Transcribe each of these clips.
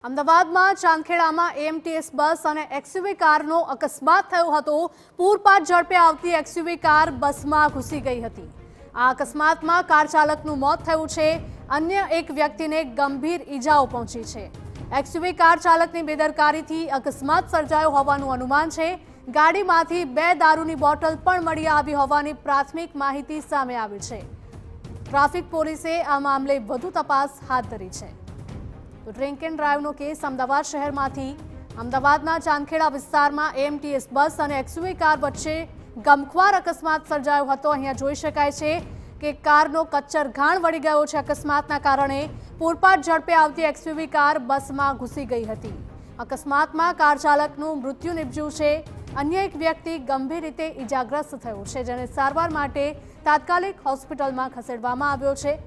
અમદાવાદમાં ચાંદખેડામાં એએમટીએસ બસ અને એક્સયુવી કારનો અકસ્માત થયો હતો। પૂરપાટ ઝડપે આવતી એક્સયુવી કાર બસમાં ઘૂસી ગઈ હતી। આ અકસ્માતમાં કાર ચાલકનું મોત થયું છે। અન્ય એક વ્યક્તિને ગંભીર ઈજાઓ પહોંચી છે। એક્સયુવી કાર ચાલકની બેદરકારીથી અકસ્માત સર્જાયો હોવાનું અનુમાન છે। ગાડીમાંથી 2 દારૂની બોટલ પણ મળી આવી હોવાની પ્રાથમિક માહિતી સામે આવી છે। ટ્રાફિક પોલીસે આ મામલે વધુ તપાસ હાથ ધરી છે। તો ડ્રિંક એન્ડ ડ્રાઈવનો કેસ અમદાવાદ શહેરમાંથી અમદાવાદના ચાંદખેડા વિસ્તારમાં એએમટીએસ બસ અને એક્સયુવી કાર વચ્ચે ગમખ્વાર અકસ્માત સર્જાયો હતો। અહીંયા જોઈ શકાય છે કે કારનો કચ્ચર ઘાણ વળી ગયો છે। અકસ્માતના કારણે પૂરપાટ ઝડપે આવતી એક્સયુવી કાર બસમાં ઘૂસી ગઈ હતી। અકસ્માતમાં કાર ચાલકનું મૃત્યુ નિપજ્યું છે। અન્ય એક વ્યક્તિ ગંભીર રીતે ઈજાગ્રસ્ત થયો છે, જેને સારવાર માટે તાત્કાલિક હોસ્પિટલમાં ખસેડવામાં આવ્યો છે।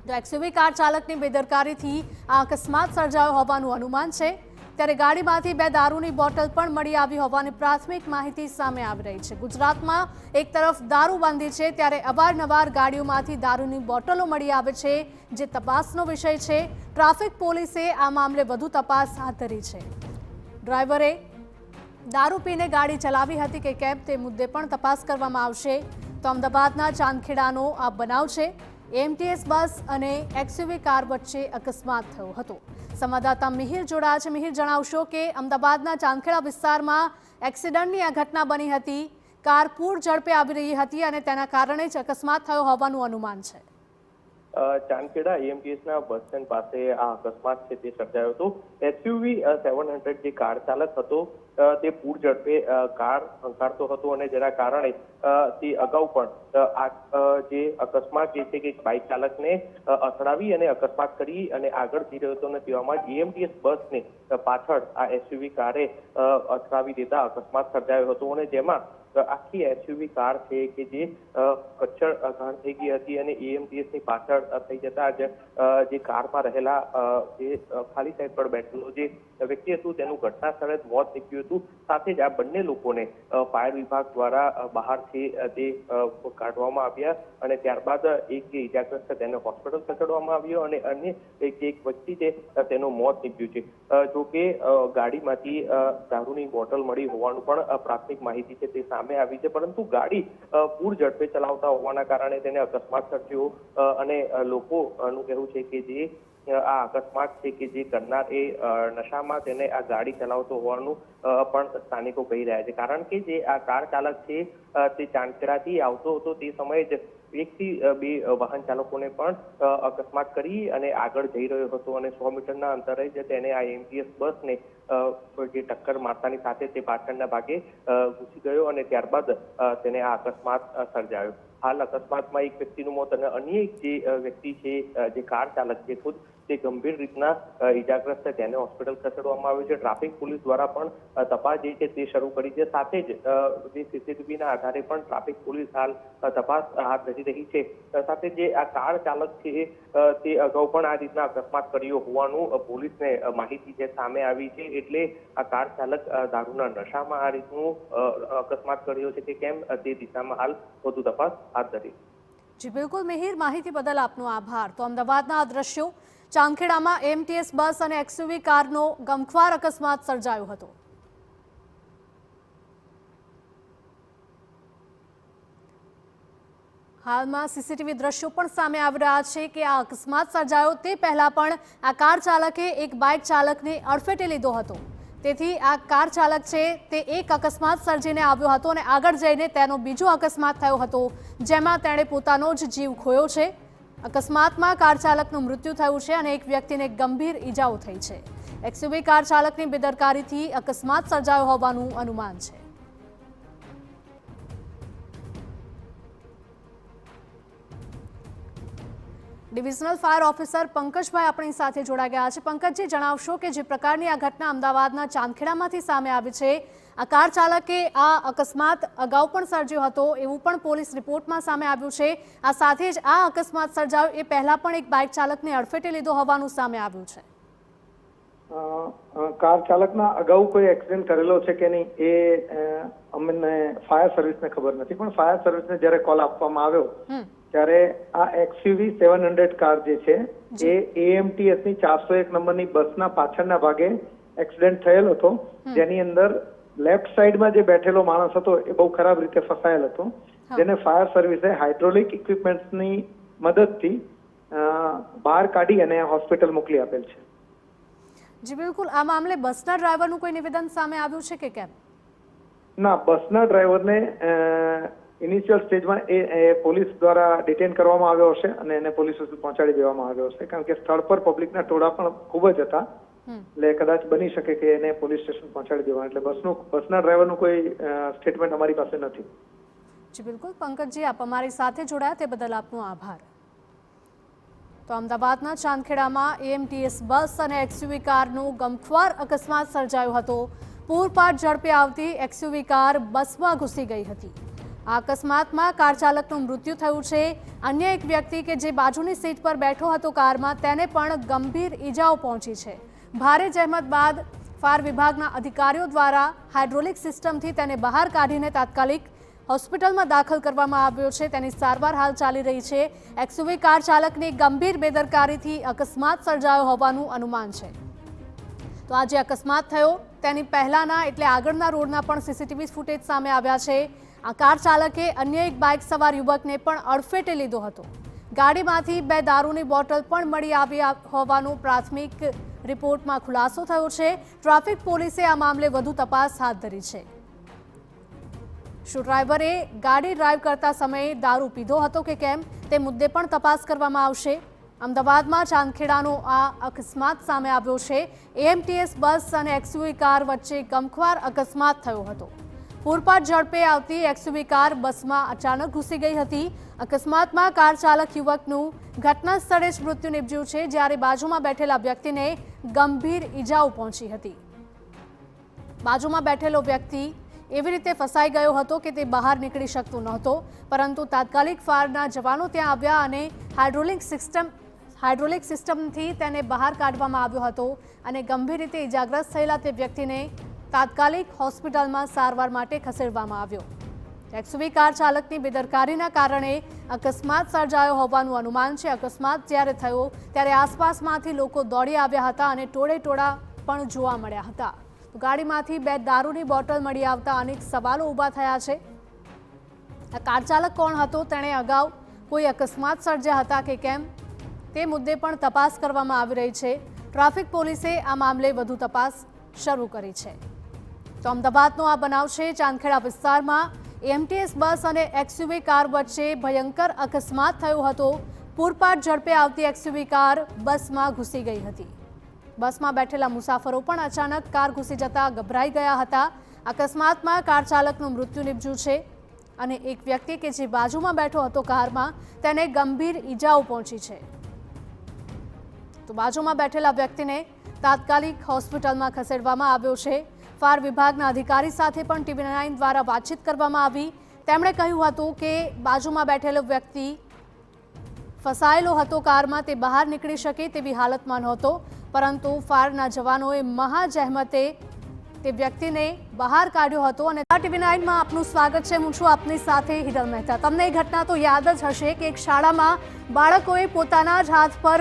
તો એક્સયુવી કાર ચાલકની બેદરકારીથી આ અકસ્માત સર્જાયો હોવાનું અનુમાન છે। ત્યારે ગાડીમાંથી 2 દારૂની બોટલ પણ મળી આવી હોવાની પ્રાથમિક માહિતી સામે આવી રહી છે। ગુજરાતમાં એક તરફ દારૂબંધી છે, ત્યારે અવારનવાર ગાડીઓમાંથી દારૂની બોટલો મળી આવે છે, જે તપાસનો વિષય છે। ટ્રાફિક પોલીસે આ મામલે વધુ તપાસ હાથ ધરી છે। ડ્રાઈવરે દારૂ પીને ગાડી ચલાવી હતી કે કેમ તે મુદ્દે પણ તપાસ કરવામાં આવશે। તો અમદાવાદના ચાંદખેડાનો આ બનાવ છે। એએમટીએસ બસ અને એક્સયુવી કાર વચ્ચે અકસ્માત થયો હતો। સંવાદદાતા મિહિર જોડાયા છે। મિહિર, જણાવશો કે અમદાવાદના ચાંદખેડા વિસ્તારમાં એક્સિડન્ટની આ ઘટના બની હતી। કાર પૂર ઝડપે આવી રહી હતી અને તેના કારણે જ અકસ્માત થયો હોવાનું અનુમાન છે। ચાંદખેડા એએમટીએસના બસ સ્ટેન્ડ પાસે આ અકસ્માત છે તે સર્જાયો હતો। એક્સયુવી 700 જે કાર ચાલક હતો તે પૂર ઝડપે કાર હંકારતો હતો અને જેના કારણે તે અગાઉ પણ આ જે અકસ્માત જે છે કે બાઇક ચાલકને અથડાવી અને અકસ્માત કરી અને આગળ જઈ રહ્યો હતો અને તેવામાં જ એએમટીએસ બસને પાછળ આ એક્સયુવી કારે અથડાવી દેતા અકસ્માત સર્જાયો હતો અને જેમાં આખી એક્સયુવી કાર છે કે જે કચ્ચર ઘાણ થઈ ગઈ હતી અને એએમટીએસની પાછળ થઈ જતા જ જે કારમાં રહેલા જે ખાલી સાઈડ પર બેઠેલો જે વ્યક્તિ હતું તેનું ઘટના સ્થળે જ મોત નીકળ્યું હતું। સાથે જ આ બંને લોકોને ફાયર વિભાગ દ્વારા બહારથી તે કાઢવામાં આવ્યા અને ત્યારબાદ એક જે ઇજાગ્રસ્ત તેને હોસ્પિટલ ખસેડવામાં આવ્યો અને અન્ય એક વ્યક્તિ છે તેનું મોત નીકળ્યું છે। જો કે ગાડીમાંથી દારૂની બોટલ મળી હોવાનું પણ પ્રાથમિક માહિતી છે તે સામે આવી છે, પરંતુ ગાડી પૂર ઝડપે ચલાવતા હોવાના કારણે તેને અકસ્માત સર્જ્યો અને લોકોનું કહેવું છે કે જે આ અકસ્માત છે કે જે કરનાર એ નશામાં તેને આ ગાડી ચલાવતો હોવાનું પણ સ્થાનિકો કહી રહ્યા છે। કારણ કે જે આ કાર ચાલક છે તે ચાંદખેડાથી આવતો હતો તે સમયે જ 1 થી 2 વાહન ચાલકોને પણ અકસ્માત કરી અને આગળ જઈ રહ્યો હતો અને 100 મીટરના અંતરે જ તેને આ એએમટીએસ બસને જે ટક્કર મારતાની સાથે તે પાછળના ભાગે ઘૂસી ગયો અને ત્યારબાદ તેને આ અકસ્માત સર્જાયો। હાલ અકસ્માતમાં એક વ્યક્તિનું મોત અને અન્ય એક જે વ્યક્તિ છે જે કાર ચાલક છે ખુદ તે ગંભીર રીતના ઈજાગ્રસ્ત છે, તેને હોસ્પિટલ ખસેડવામાં આવ્યું છે। ટ્રાફિક પોલીસ દ્વારા પણ તપાસ જે છે તે શરૂ કરી છે। સાથે જ જે સીસીટીવીના આધારે પણ ટ્રાફિક પોલીસ હાલ તપાસ હાથ ધરી રહી છે। સાથે જે આ કાર ચાલક છે તે અગાઉ પણ આ રીતના અકસ્માત કર્યો હોવાનું પોલીસને માહિતી છે સામે આવી છે। એટલે આ કાર ચાલક દારૂના નશામાં આ રીતનું અકસ્માત કર્યો છે કે કેમ તે દિશામાં હાલ વધુ તપાસ હાથ ધરી। જી બિલકુલ મિહિર, માહિતી બદલ આપનો આભાર। તો અમદાવાદના આ દ્રશ્યો, ચાંદખેડામાં એએમટીએસ બસ અને એક્સયુવી કારનો ગમખ્વાર અકસ્માત સર્જાયો હતો। હાલમાં સીસીટીવી દ્રશ્યો પણ સામે આવી રહ્યા છે કે આ અકસ્માત સર્જાયો તે પહેલા પણ આ કાર ચાલકે એક બાઇક ચાલકને અડફેટે લીધો હતો। તેથી આ કાર ચાલક છે તે એક અકસ્માત સર્જીને આવ્યો હતો અને આગળ જઈને તેનો બીજો અકસ્માત થયો હતો, જેમાં તેણે પોતાનો જ જીવ ખોયો છે। અકસ્માતમાં કાર ચાલકનું મૃત્યુ થયું છે અને એક વ્યક્તિને ગંભીર ઈજાઓ થઈ છે। એક્સયુવી કાર ચાલકની બેદરકારીથી અકસ્માત સર્જાયો હોવાનું અનુમાન છે। ડિવિઝનલ ફાયર ઓફિસર પંકજભાઈ આપણી સાથે જોડાઈ ગયા છે। પંકજજી, જણાવશો કે જે પ્રકારની આ ઘટના અમદાવાદના ચાંદખેડામાંથી સામે આવી છે, આ કાર ચાલકે આ અકસ્માત અગાઉ પણ સર્જ્યો હતો એવું પણ પોલીસ રિપોર્ટમાં સામે આવ્યું છે। આ સાથે જ આ અકસ્માત સર્જાયો એ પહેલા પણ એક બાઇક ચાલકને અડફેટે લીધો હોવાનું સામે આવ્યું છે। કાર ચાલકના અગાઉ કોઈ એક્સિડન્ટ કરેલો છે કે નહીં એ અમને ફાયર સર્વિસને ખબર નથી, પણ ફાયર સર્વિસને જ્યારે કોલ આપવામાં આવ્યો ત્યારે આ XUV 700 કાર જે છે એ AMTS ની 401 નંબરની બસના પાછળના ભાગે એક્સિડન્ટ થયેલ હતો, જેની અંદર લેફ્ટ સાઈડમાં જે બેઠેલો માણસ હતો એ બહુ ખરાબ રીતે ફસાયેલ હતો, જેને ફાયર સર્વિસે હાઇડ્રોલિક ઇક્વિપમેન્ટ્સની મદદથી બહાર કાઢી અને હોસ્પિટલ મોકલી આપેલ છે. જી બિલકુલ. આ મામલે બસના ડ્રાઈવરનું કોઈ નિવેદન સામે આવ્યું છે કે કેમ? ના, બસના ડ્રાઈવરને ઇનિશિયલ સ્ટેજમાં એ પોલીસ દ્વારા ડિટેન કરવામાં આવ્યો હશે અને એને પોલીસ સુધી પહોંચાડી દેવામાં આવ્યો હશે, કારણ કે સ્થળ પર પબ્લિકના ટોળા પણ ખૂબ જ હતા, એટલે કદાચ બની શકે કે એને પોલીસ સ્ટેશન પહોંચાડી દેવાનું. એટલે બસના ડ્રાઈવરનું કોઈ સ્ટેટમેન્ટ અમારી પાસે નથી. જી બિલકુલ. પંકજજી, આપ અમારી સાથે જોડાયા તે બદલ આપનો આભાર. તો અમદાવાદના ચાંદખેડામાં AMTS બસ અને XUV કારનો ગમખ્વાર અકસ્માત સર્જાયો હતો. પૂરપાટ ઝડપે આવતી XUV કાર બસમાં ઘૂસી ગઈ હતી. આ અકસ્માતમાં કાર ચાલકનું મૃત્યુ થયું છે. અન્ય એક વ્યક્તિ કે જે બાજુની સીટ પર બેઠો હતો કારમાં, તેને પણ ગંભીર ઈજાઓ પહોંચી છે. ભારે જહેમત બાદ ફાયર વિભાગના અધિકારીઓ દ્વારા હાઇડ્રોલિક સિસ્ટમથી તેને બહાર કાઢીને તાત્કાલિક હોસ્પિટલમાં દાખલ કરવામાં આવ્યો છે. તેની સારવાર હાલ ચાલી રહી છે. XUV કાર ચાલકની ગંભીર બેદરકારીથી અકસ્માત સર્જાયો હોવાનું અનુમાન છે. તો આ જે અકસ્માત થયો તેની પહેલાના એટલે આગળના રોડના પણ CCTV ફૂટેજ સામે આવ્યા છે. આ કાર ચાલકે અન્ય એક બાઇક સવાર યુવકને પણ અડફેટે લીધો હતો. ગાડીમાંથી 2 દારૂની બોટલ પણ મળી આવી હોવાનો પ્રાથમિક રિપોર્ટમાં ખુલાસો થયો છે. ટ્રાફિક પોલીસે આ મામલે વધુ તપાસ હાથ ધરી છે. શું ડ્રાઈવરે ગાડી ડ્રાઈવ કરતા સમયે દારૂ પીધો હતો કે કેમ તે મુદ્દે પણ તપાસ કરવામાં આવશે. અમદાવાદમાં ચાંદખેડાનો આ અકસ્માત સામે આવ્યો છે. AMTS બસ અને XUV કાર વચ્ચે ગમખ્વાર અકસ્માત થયો હતો. પૂરપાટ ઝડપે આવતી XUV કાર બસમાં અચાનક ઘૂસી ગઈ હતી. અકસ્માતમાં કાર ચાલક યુવકનું ઘટના સ્થળે જ મૃત્યુ નિપજ્યું છે, જ્યારે બાજુમાં બેઠેલા વ્યક્તિને ગંભીર ઈજાઓ પહોંચી હતી. બાજુમાં બેઠેલો વ્યક્તિ એવી રીતે ફસાઈ ગયો હતો કે તે બહાર નીકળી શકતો નહોતો, પરંતુ તાત્કાલિક ફાયરના જવાનો ત્યાં આવ્યા અને હાઇડ્રોલિક સિસ્ટમથી તેને બહાર કાઢવામાં આવ્યો હતો અને ગંભીર રીતે ઇજાગ્રસ્ત થયેલા તે વ્યક્તિને તાત્કાલિક હોસ્પિટલમાં સારવાર માટે ખસેડવામાં આવ્યો. XUV કાર ચાલકની બેદરકારીના કારણે અકસ્માત સર્જાયો હોવાનું અનુમાન છે. અકસ્માત જ્યારે થયો ત્યારે આસપાસમાંથી લોકો દોડી આવ્યા હતા અને ટોળે-ટોળા પણ જોવા મળ્યા હતા. ગાડીમાંથી 2 દારૂની બોટલ મળી આવતા અનેક સવાલો ઊભા થયા છે. આ કાર ચાલક કોણ હતો? તેણે અગાઉ કોઈ અકસ્માત સર્જ્યા હતા કે કેમ તે મુદ્દે પણ તપાસ કરવામાં આવી રહી છે. ટ્રાફિક પોલીસે આ મામલે વધુ તપાસ શરૂ કરી છે. તો અમદાવાદનો આ બનાવ છે. ચાંદખેડા વિસ્તારમાં AMTS બસ અને XUV કાર વચ્ચે ભયંકર અકસ્માત થયો હતો. પૂરપાટ ઝડપે આવતી XUV કાર બસમાં ઘૂસી ગઈ હતી. બસમાં બેઠેલા મુસાફરો પણ અચાનક કાર ઘૂસી જતા ગભરાઈ ગયા હતા. અકસ્માતમાં કાર ચાલકનું મૃત્યુ નિપજ્યું છે અને એક વ્યક્તિ કે જે બાજુમાં બેઠો હતો કારમાં, તેને ગંભીર ઈજાઓ પહોંચી છે. તો બાજુમાં બેઠેલા વ્યક્તિને તાત્કાલિક હોસ્પિટલમાં ખસેડવામાં આવ્યો છે. ફાયર વિભાગના અધિકારી સાથે પણ TV9 દ્વારા વાતચીત કરવામાં આવી. તેમણે કહ્યું હતું કે બાજુમાં બેઠેલો વ્યક્તિ ફસાયેલો હતો કારમાં, તે બહાર નીકળી શકે તેવી હાલતમાં નહોતો, પરંતુ ફાયરના જવાનોએ મહા જહેમતે તે વ્યક્તિને બહાર કાઢ્યો હતો. અને TV9માં આપનું સ્વાગત છે. હું છું આપની સાથે હિરલ મહેતા. તમને એ ઘટના તો યાદ જ હશે કે એક શાળામાં બાળકોએ પોતાના જ હાથ પર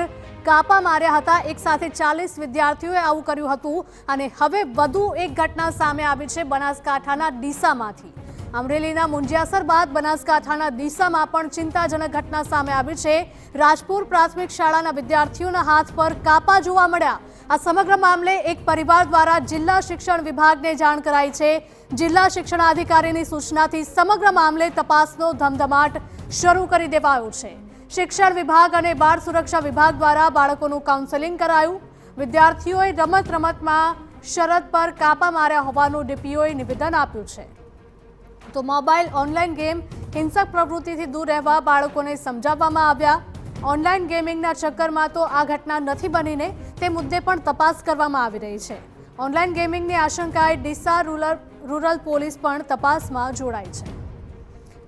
કાપા માર્યા હતા. એક સાથે 40 વિદ્યાર્થીઓએ આવું કર્યું હતું. અને હવે વધુ એક ઘટના સામે આવી છે બનાસકાંઠાના ડીસામાંથી. અમરેલીના મુંજિયાસર બાદ બનાસકાંઠાના ડીસામાં પણ ચિંતાજનક ઘટના સામે આવી છે. રાજપુર પ્રાથમિક શાળાના વિદ્યાર્થીઓના હાથ પર કાપા જોવા મળ્યા. આ સમગ્ર મામલે એક પરિવાર દ્વારા જિલ્લા શિક્ષણ વિભાગને જાણ કરાઈ છે. જિલ્લા શિક્ષણાધિકારીની સૂચનાથી સમગ્ર મામલે તપાસનો ધમધમાટ શરૂ કરી દેવાયો છે. શિક્ષણ વિભાગ અને બાળ સુરક્ષા વિભાગ દ્વારા બાળકોનું કાઉન્સેલિંગ કરાયું. વિદ્યાર્થીઓએ રમતમાં શરત પર કાપા માર્યા હોવાનું DPOએ નિવેદન આપ્યું છે. તો મોબાઈલ ઓનલાઈન ગેમ હિંસક પ્રવૃત્તિથી દૂર રહેવા બાળકોને સમજાવવામાં આવ્યા. ઓનલાઈન ગેમિંગના ચક્કરમાં તો આ ઘટના નથી બનીને તે મુદ્દે પણ તપાસ કરવામાં આવી રહી છે. ઓનલાઈન ગેમિંગની આશંકાએ ડીસા રૂરલ પોલીસ પણ તપાસમાં જોડાઈ છે.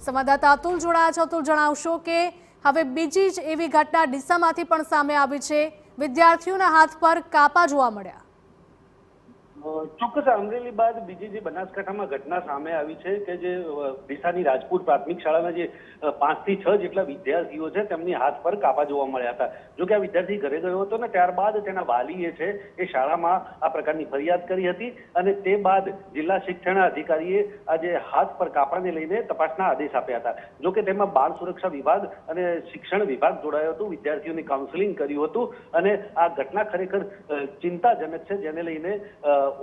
સંવાદદાતા અતુલ જોડાયા છે. અતુલ, જણાવશો કે હવે બીજી જ એવી ઘટના ડીસામાંથી પણ સામે આવી છે. વિદ્યાર્થીઓના હાથ પર કાપા જોવા મળ્યા. ચોક્કસ અમરેલી બાદ બીજી જે બનાસકાંઠામાં ઘટના સામે આવી છે કે જે ડીસાની રાજપુર પ્રાથમિક શાળાના જે 5 થી 6 જેટલા વિદ્યાર્થીઓ છે તેમની હાથ પર કાપા જોવા મળ્યા હતા. જો કે આ વિદ્યાર્થી ઘરે ગયો હતો ને ત્યારબાદ તેના વાલીએ છે એ શાળામાં આ પ્રકારની ફરિયાદ કરી હતી અને તે બાદ જિલ્લા શિક્ષણ અધિકારીએ આ જે હાથ પર કાપાને લઈને તપાસના આદેશ આપ્યા હતા. જો કે તેમાં બાળ સુરક્ષા વિભાગ અને શિક્ષણ વિભાગ જોડાયું હતું, વિદ્યાર્થીઓને કાઉન્સેલિંગ કર્યું હતું અને આ ઘટના ખરેખર ચિંતાજનક છે, જેને લઈને